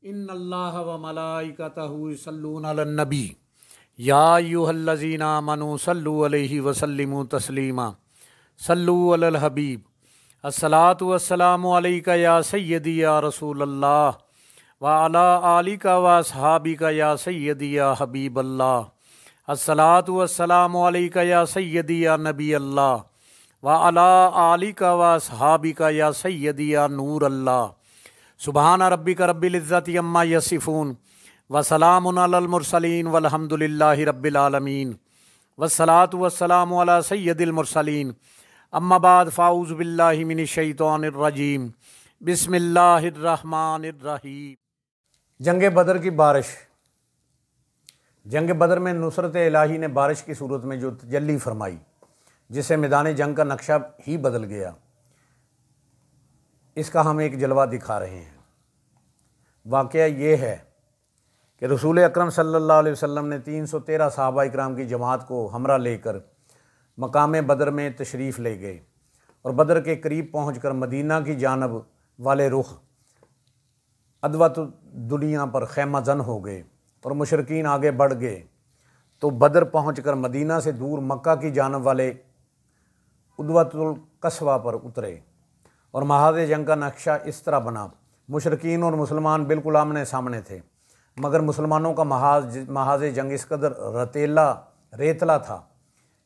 ان اللہ و ملائکتہ یصلون علی النبی یا ایھا الذین آمنوا صلوا علیہ وسلموا تسلیما صلو علی الحبیب الصلاۃ والسلام علیک یا سیدی یا رسول اللہ وعلی آلک و اصحابک یا سیدی یا حبیب اللہ الصلاۃ والسلام علیک یا سیدی یا نبی اللہ وعلی آلک و اصحابک یا سیدی یا نور اللہ سبحان ربک رب العزت عما یصفون وسلام علی المرسلین والحمد للہ رب العالمین والصلاۃ والسلام علی سید المرسلین اما بعد فاعوذ باللہ من الشیطان الرجیم بسم اللہ الرحمن الرحیم۔ جنگ بدر کی بارش۔ جنگ بدر میں نصرت الہی نے بارش کی صورت میں جو تجلی فرمائی، جس سے میدان جنگ کا نقشہ ہی بدل گیا، اس کا ہم ایک جلوہ دکھا رہے ہیں۔ واقعہ یہ ہے کہ رسول اکرم صلی اللہ علیہ وسلم نے 313 صحابہ اکرام کی جماعت کو ہمراہ لے کر مقام بدر میں تشریف لے گئے اور بدر کے قریب پہنچ کر مدینہ کی جانب والے رخ ادوت دنیا پر خیمہ زن ہو گئے اور مشرکین آگے بڑھ گئے تو بدر پہنچ کر مدینہ سے دور مکہ کی جانب والے ادوت القصوہ پر اترے اور محاذ جنگ کا نقشہ اس طرح بنا۔ مشرکین اور مسلمان بالکل آمنے سامنے تھے، مگر مسلمانوں کا محاذ جنگ اس قدر ریتلا تھا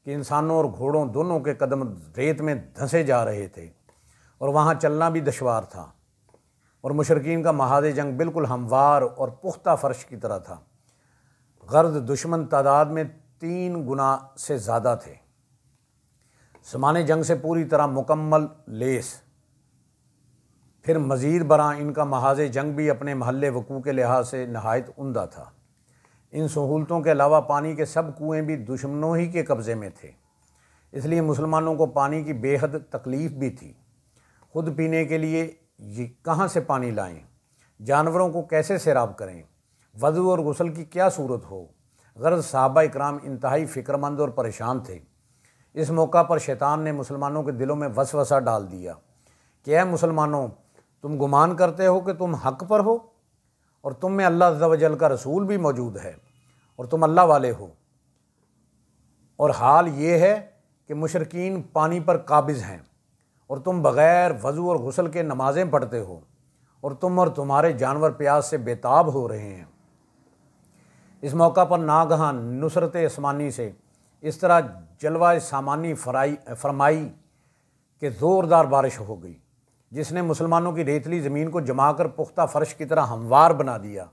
کہ انسانوں اور گھوڑوں دونوں کے قدم ریت میں دھنسے جا رہے تھے اور وہاں چلنا بھی دشوار تھا، اور مشرکین کا محاذ جنگ بالکل ہموار اور پختہ فرش کی طرح تھا۔ غرض دشمن تعداد میں 3 گنا سے زیادہ تھے، سامان جنگ سے پوری طرح مکمل لیس۔ پھر مزید برآں ان کا محاذ جنگ بھی اپنے محل وقوع کے لحاظ سے نہایت عمدہ تھا۔ ان سہولتوں کے علاوہ پانی کے سب کنویں بھی دشمنوں ہی کے قبضے میں تھے، اس لیے مسلمانوں کو پانی کی بے حد تکلیف بھی تھی۔ خود پینے کے لیے یہ کہاں سے پانی لائیں، جانوروں کو کیسے سیراب کریں، وضو اور غسل کی کیا صورت ہو۔ غرض صحابہ اکرام انتہائی فکر مند اور پریشان تھے۔ اس موقع پر شیطان نے مسلمانوں کے دلوں میں وسوسہ ڈال دیا کہ اے مسلمانوں، تم گمان کرتے ہو کہ تم حق پر ہو اور تم میں اللہ عز و جل کا رسول بھی موجود ہے اور تم اللہ والے ہو، اور حال یہ ہے کہ مشرکین پانی پر قابض ہیں اور تم بغیر وضو اور غسل کے نمازیں پڑھتے ہو، اور تم اور تمہارے جانور پیاس سے بےتاب ہو رہے ہیں۔ اس موقع پر ناگہاں نصرت آسمانی سے اس طرح جلوہ سامانی فرمائی کہ زوردار بارش ہو گئی، جس نے مسلمانوں کی ریتلی زمین کو جما کر پختہ فرش کی طرح ہموار بنا دیا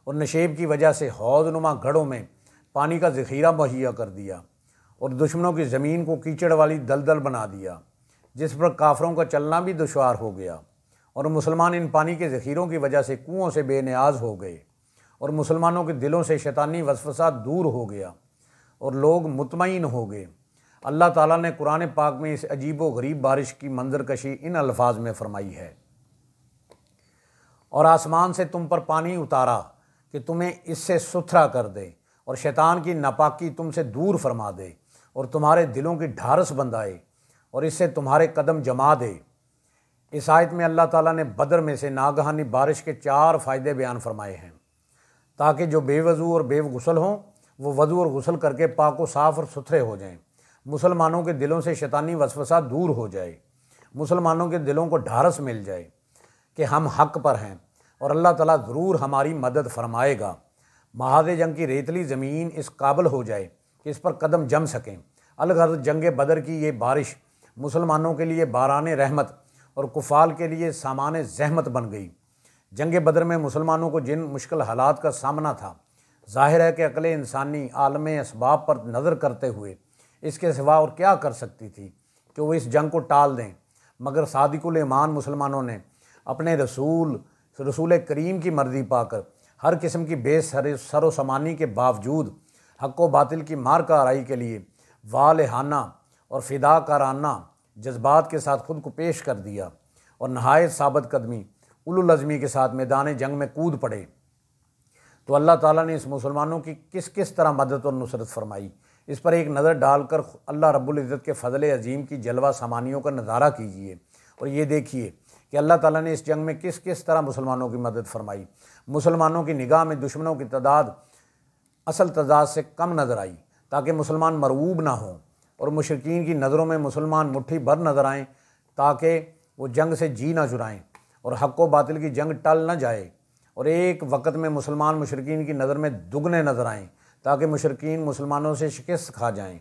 اور نشیب کی وجہ سے حوض نما گڑھوں میں پانی کا ذخیرہ مہیا کر دیا، اور دشمنوں کی زمین کو کیچڑ والی دلدل بنا دیا، جس پر کافروں کا چلنا بھی دشوار ہو گیا، اور مسلمان ان پانی کے ذخیروں کی وجہ سے کنوؤں سے بے نیاز ہو گئے، اور مسلمانوں کے دلوں سے شیطانی وسوسہ دور ہو گیا اور لوگ مطمئن ہو گئے۔ اللہ تعالیٰ نے قرآن پاک میں اس عجیب و غریب بارش کی منظر کشی ان الفاظ میں فرمائی ہے: اور آسمان سے تم پر پانی اتارا کہ تمہیں اس سے ستھرا کر دے اور شیطان کی ناپاکی تم سے دور فرما دے اور تمہارے دلوں کی ڈھارس بندھائے اور اس سے تمہارے قدم جما دے۔ اس آیت میں اللہ تعالیٰ نے بدر میں سے ناگہانی بارش کے 4 فائدے بیان فرمائے ہیں، تاکہ جو بے وضو اور بے غسل ہوں وہ وضو اور غسل کر کے پاک و صاف اور ستھرے ہو جائیں، مسلمانوں کے دلوں سے شیطانی وسوسہ دور ہو جائے، مسلمانوں کے دلوں کو ڈھارس مل جائے کہ ہم حق پر ہیں اور اللہ تعالیٰ ضرور ہماری مدد فرمائے گا۔ محاذ جنگ کی ریتلی زمین اس قابل ہو جائے کہ اس پر قدم جم سکیں۔ الغرض جنگ بدر کی یہ بارش مسلمانوں کے لیے باران رحمت اور کفار کے لیے سامان زحمت بن گئی۔ جنگ بدر میں مسلمانوں کو جن مشکل حالات کا سامنا تھا، ظاہر ہے کہ عقل انسانی عالم اسباب پر نظر کرتے ہوئے اس کے سوا اور کیا کر سکتی تھی کہ وہ اس جنگ کو ٹال دیں، مگر صادق الایمان مسلمانوں نے اپنے رسول کریم کی مرضی پا کر ہر قسم کی بے سر و سامانی کے باوجود حق و باطل کی مار کا آرائی کے لیے والہانہ اور فدا کارانہ جذبات کے ساتھ خود کو پیش کر دیا اور نہایت ثابت قدمی اولو العزمی کے ساتھ میدان جنگ میں کود پڑے۔ تو اللہ تعالیٰ نے اس مسلمانوں کی کس طرح مدد اور نصرت فرمائی، اس پر ایک نظر ڈال کر اللہ رب العزت کے فضل عظیم کی جلوہ سامانیوں کا نظارہ کیجیے اور یہ دیکھیے کہ اللہ تعالیٰ نے اس جنگ میں کس کس طرح مسلمانوں کی مدد فرمائی۔ مسلمانوں کی نگاہ میں دشمنوں کی تعداد اصل تعداد سے کم نظر آئی تاکہ مسلمان مرعوب نہ ہوں، اور مشرکین کی نظروں میں مسلمان مٹھی بھر نظر آئیں تاکہ وہ جنگ سے جی نہ چرائیں اور حق و باطل کی جنگ ٹل نہ جائے، اور ایک وقت میں مسلمان مشرکین کی نظر میں دگنے نظر آئیں تاکہ مشرکین مسلمانوں سے شکست کھا جائیں۔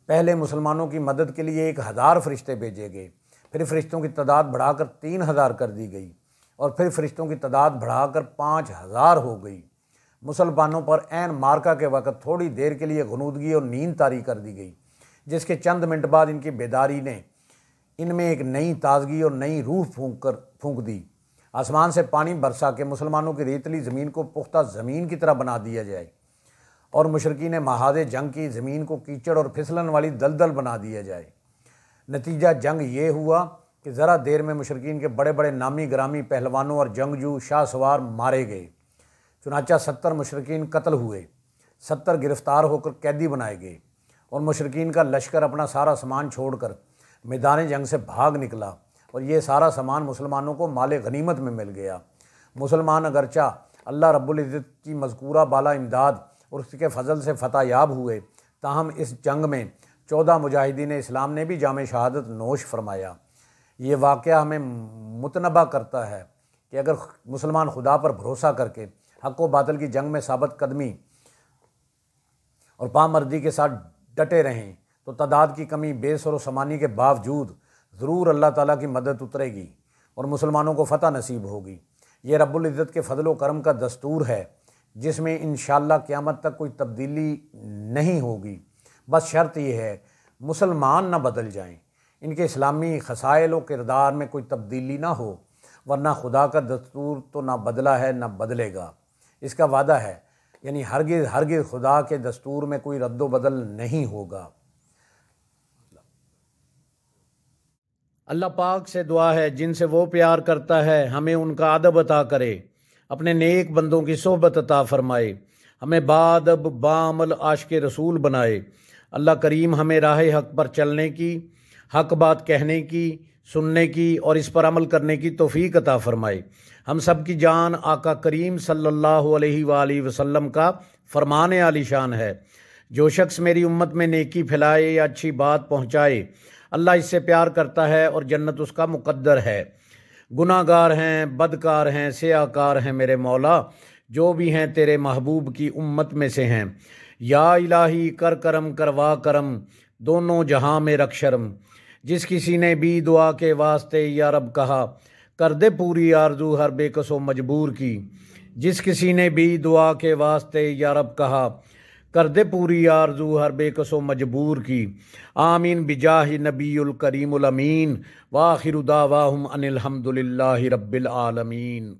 پہلے مسلمانوں کی مدد کے لیے 1000 فرشتے بھیجے گئے، پھر فرشتوں کی تعداد بڑھا کر 3000 کر دی گئی، اور پھر فرشتوں کی تعداد بڑھا کر 5000 ہو گئی۔ مسلمانوں پر عین مارکا کے وقت تھوڑی دیر کے لیے غنودگی اور نیند طاری کر دی گئی، جس کے چند منٹ بعد ان کی بیداری نے ان میں ایک نئی تازگی اور نئی روح پھونک دی۔ آسمان سے پانی برسا کہ مسلمانوں کی ریتلی زمین کو پختہ زمین کی طرح بنا دیا جائے، اور مشرکین محاذ جنگ کی زمین کو کیچڑ اور پھسلن والی دلدل بنا دیا جائے۔ نتیجہ جنگ یہ ہوا کہ ذرا دیر میں مشرکین کے بڑے بڑے نامی گرامی پہلوانوں اور جنگجو شاہ سوار مارے گئے۔ چنانچہ 70 مشرکین قتل ہوئے، 70 گرفتار ہو کر قیدی بنائے گئے، اور مشرکین کا لشکر اپنا سارا سامان چھوڑ کر میدان جنگ سے بھاگ نکلا، اور یہ سارا سامان مسلمانوں کو مال غنیمت میں مل گیا۔ مسلمان اگرچہ اللہ رب العزت کی مذکورہ بالا امداد اور اس کے فضل سے فتح یاب ہوئے، تاہم اس جنگ میں 14 مجاہدین اسلام نے بھی جام شہادت نوش فرمایا۔ یہ واقعہ ہمیں متنبہ کرتا ہے کہ اگر مسلمان خدا پر بھروسہ کر کے حق و باطل کی جنگ میں ثابت قدمی اور پامردی کے ساتھ ڈٹے رہیں تو تعداد کی کمی بے سر و سمانی کے باوجود ضرور اللہ تعالیٰ کی مدد اترے گی اور مسلمانوں کو فتح نصیب ہوگی۔ یہ رب العزت کے فضل و کرم کا دستور ہے جس میں انشاءاللہ قیامت تک کوئی تبدیلی نہیں ہوگی۔ بس شرط یہ ہے مسلمان نہ بدل جائیں، ان کے اسلامی خصائل و کردار میں کوئی تبدیلی نہ ہو، ورنہ خدا کا دستور تو نہ بدلا ہے نہ بدلے گا۔ اس کا وعدہ ہے، یعنی ہرگز ہرگز خدا کے دستور میں کوئی رد و بدل نہیں ہوگا۔ اللہ پاک سے دعا ہے جن سے وہ پیار کرتا ہے ہمیں ان کا ادب عطا کرے، اپنے نیک بندوں کی صحبت عطا فرمائے، ہمیں بادب بعمل عاشق رسول بنائے۔ اللہ کریم ہمیں راہ حق پر چلنے کی، حق بات کہنے کی، سننے کی اور اس پر عمل کرنے کی توفیق عطا فرمائے۔ ہم سب کی جان آقا کریم صلی اللہ علیہ وآلہ وسلم کا فرمان عالی شان ہے، جو شخص میری امت میں نیکی پھیلائے یا اچھی بات پہنچائے اللہ اس سے پیار کرتا ہے اور جنت اس کا مقدر ہے۔ گناہ گار ہیں، بدکار ہیں، سیاہ کار ہیں میرے مولا، جو بھی ہیں تیرے محبوب کی امت میں سے ہیں۔ یا الہی کر کرم کروا کرم، دونوں جہاں میں رکھ شرم۔ جس کسی نے بھی دعا کے واسطے یا رب کہا، کر دے پوری آرزو ہر بے کس و مجبور کی۔ جس کسی نے بھی دعا کے واسطے یا رب کہا، کر دے پوری آرزو ہر بے کس و مجبور کی۔ آمین بجاہ نبی الکریم الامین، وآخر دعواہم ان الحمد للہ رب العالمین۔